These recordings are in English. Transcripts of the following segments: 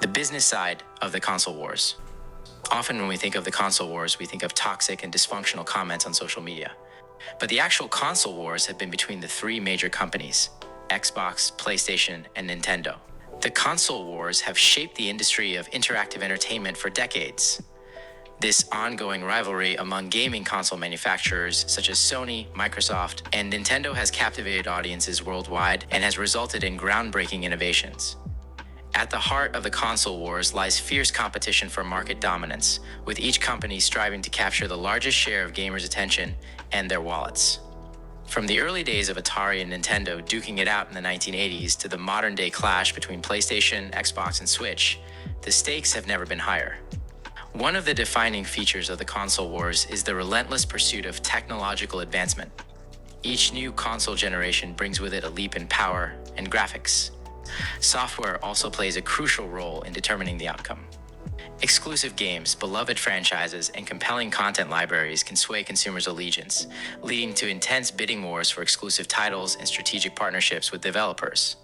The business side of the console wars. Often when we think of the console wars, we think of toxic and dysfunctional comments on social media. But the actual console wars have been between the three major companies, Xbox, PlayStation, and Nintendo. The console wars have shaped the industry of interactive entertainment for decades. This ongoing rivalry among gaming console manufacturers such as Sony, Microsoft, and Nintendo has captivated audiences worldwide and has resulted in groundbreaking innovations. At the heart of the console wars lies fierce competition for market dominance, with each company striving to capture the largest share of gamers' attention and their wallets. From the early days of Atari and Nintendo duking it out in the 1980s to the modern-day clash between PlayStation, Xbox, and Switch, the stakes have never been higher. One of the defining features of the console wars is the relentless pursuit of technological advancement. Each new console generation brings with it a leap in power and graphics. Software also plays a crucial role in determining the outcome. Exclusive games, beloved franchises, and compelling content libraries can sway consumers' allegiance, leading to intense bidding wars for exclusive titles and strategic partnerships with developers.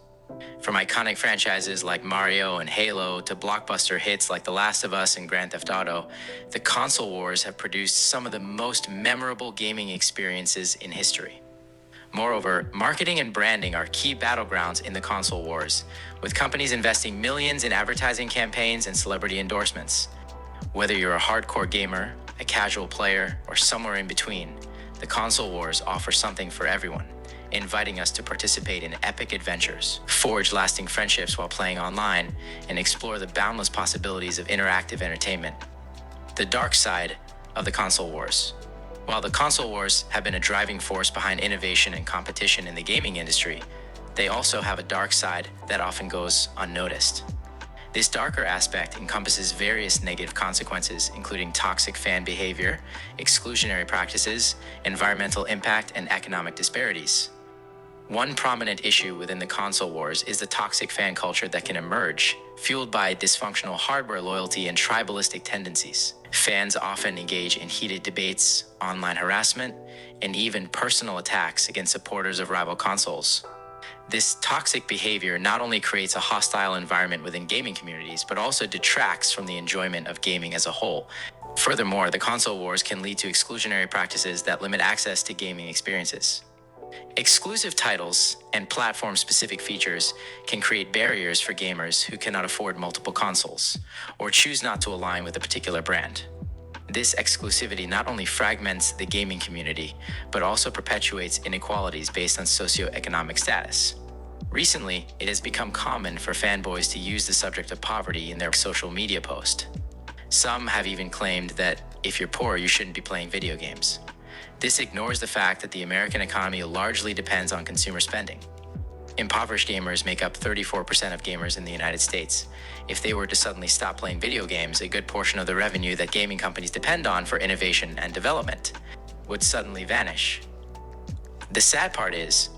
From iconic franchises like Mario and Halo to blockbuster hits like The Last of Us and Grand Theft Auto, the console wars have produced some of the most memorable gaming experiences in history. Moreover, marketing and branding are key battlegrounds in the console wars, with companies investing millions in advertising campaigns and celebrity endorsements. Whether you're a hardcore gamer, a casual player, or somewhere in between, the console wars offer something for everyone, inviting us to participate in epic adventures, forge lasting friendships while playing online, and explore the boundless possibilities of interactive entertainment. The dark side of the console wars. While the console wars have been a driving force behind innovation and competition in the gaming industry, they also have a dark side that often goes unnoticed. This darker aspect encompasses various negative consequences, including toxic fan behavior, exclusionary practices, environmental impact, and economic disparities. One prominent issue within the console wars is the toxic fan culture that can emerge, fueled by dysfunctional hardware loyalty and tribalistic tendencies. Fans often engage in heated debates, online harassment, and even personal attacks against supporters of rival consoles. This toxic behavior not only creates a hostile environment within gaming communities, but also detracts from the enjoyment of gaming as a whole. Furthermore, the console wars can lead to exclusionary practices that limit access to gaming experiences. Exclusive titles and platform-specific features can create barriers for gamers who cannot afford multiple consoles or choose not to align with a particular brand. This exclusivity not only fragments the gaming community, but also perpetuates inequalities based on socioeconomic status. Recently, it has become common for fanboys to use the subject of poverty in their social media post. Some have even claimed that if you're poor, you shouldn't be playing video games. This ignores the fact that the American economy largely depends on consumer spending. Impoverished gamers make up 34% of gamers in the United States. If they were to suddenly stop playing video games, a good portion of the revenue that gaming companies depend on for innovation and development would suddenly vanish. The sad part is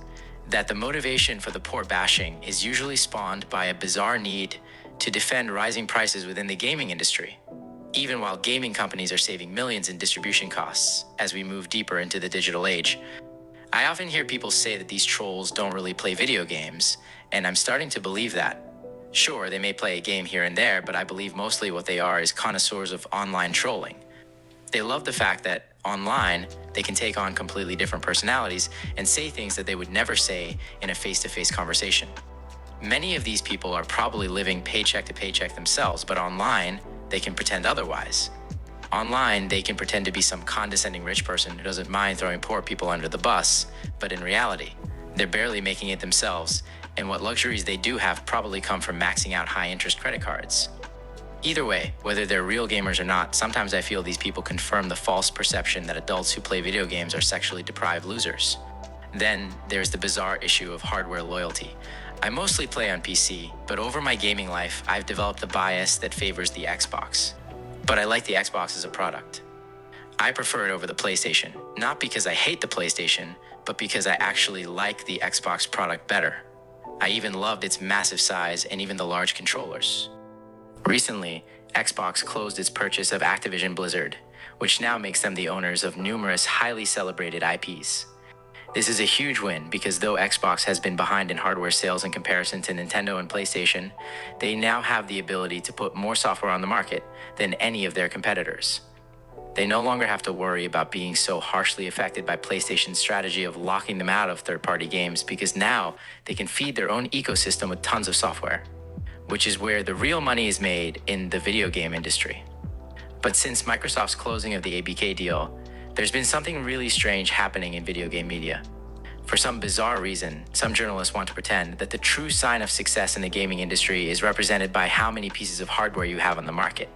that the motivation for the poor bashing is usually spawned by a bizarre need to defend rising prices within the gaming industry, even while gaming companies are saving millions in distribution costs as we move deeper into the digital age. I often hear people say that these trolls don't really play video games, and I'm starting to believe that. Sure, they may play a game here and there, but I believe mostly what they are is connoisseurs of online trolling. They love the fact that online, they can take on completely different personalities and say things that they would never say in a face-to-face conversation. Many of these people are probably living paycheck to paycheck themselves, but online, they can pretend otherwise. Online, they can pretend to be some condescending rich person who doesn't mind throwing poor people under the bus, but in reality, they're barely making it themselves, and what luxuries they do have probably come from maxing out high-interest credit cards. Either way, whether they're real gamers or not, sometimes I feel these people confirm the false perception that adults who play video games are sexually deprived losers. Then, there's the bizarre issue of hardware loyalty. I mostly play on PC, but over my gaming life, I've developed a bias that favors the Xbox. But I like the Xbox as a product. I prefer it over the PlayStation, not because I hate the PlayStation, but because I actually like the Xbox product better. I even loved its massive size and even the large controllers. Recently, Xbox closed its purchase of Activision Blizzard, which now makes them the owners of numerous highly celebrated IPs. This is a huge win because though Xbox has been behind in hardware sales in comparison to Nintendo and PlayStation, they now have the ability to put more software on the market than any of their competitors. They no longer have to worry about being so harshly affected by PlayStation's strategy of locking them out of third-party games because now they can feed their own ecosystem with tons of software, which is where the real money is made in the video game industry. But since Microsoft's closing of the ABK deal, there's been something really strange happening in video game media. For some bizarre reason, some journalists want to pretend that the true sign of success in the gaming industry is represented by how many pieces of hardware you have on the market.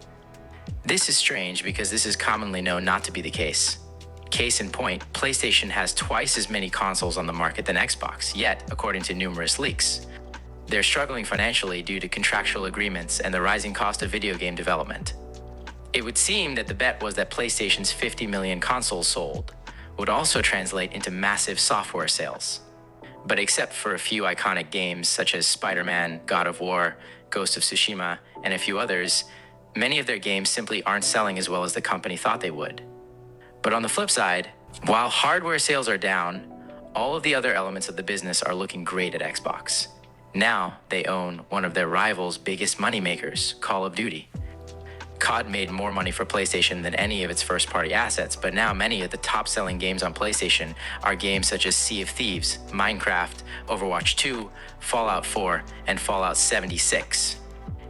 This is strange because this is commonly known not to be the case. Case in point, PlayStation has twice as many consoles on the market than Xbox, yet, according to numerous leaks, they're struggling financially due to contractual agreements and the rising cost of video game development. It would seem that the bet was that PlayStation's 50 million consoles sold would also translate into massive software sales. But except for a few iconic games such as Spider-Man, God of War, Ghost of Tsushima, and a few others, many of their games simply aren't selling as well as the company thought they would. But on the flip side, while hardware sales are down, all of the other elements of the business are looking great at Xbox. Now they own one of their rivals' biggest moneymakers, Call of Duty. COD made more money for PlayStation than any of its first-party assets, but now many of the top-selling games on PlayStation are games such as Sea of Thieves, Minecraft, Overwatch 2, Fallout 4, and Fallout 76.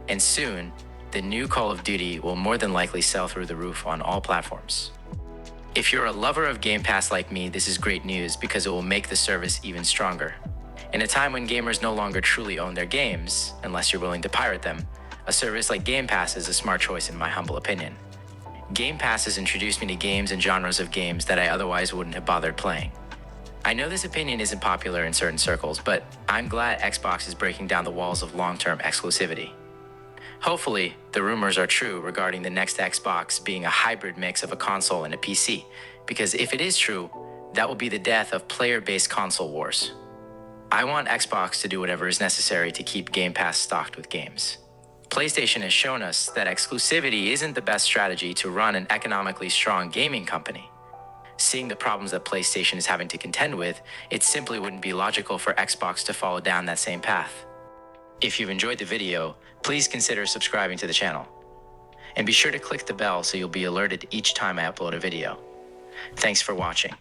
And soon, the new Call of Duty will more than likely sell through the roof on all platforms. If you're a lover of Game Pass like me, this is great news because it will make the service even stronger. In a time when gamers no longer truly own their games, unless you're willing to pirate them, a service like Game Pass is a smart choice in my humble opinion. Game Pass has introduced me to games and genres of games that I otherwise wouldn't have bothered playing. I know this opinion isn't popular in certain circles, but I'm glad Xbox is breaking down the walls of long-term exclusivity. Hopefully, the rumors are true regarding the next Xbox being a hybrid mix of a console and a PC, because if it is true, that will be the death of player-based console wars. I want Xbox to do whatever is necessary to keep Game Pass stocked with games. PlayStation has shown us that exclusivity isn't the best strategy to run an economically strong gaming company. Seeing the problems that PlayStation is having to contend with, it simply wouldn't be logical for Xbox to follow down that same path. If you've enjoyed the video, please consider subscribing to the channel. And be sure to click the bell so you'll be alerted each time I upload a video. Thanks for watching.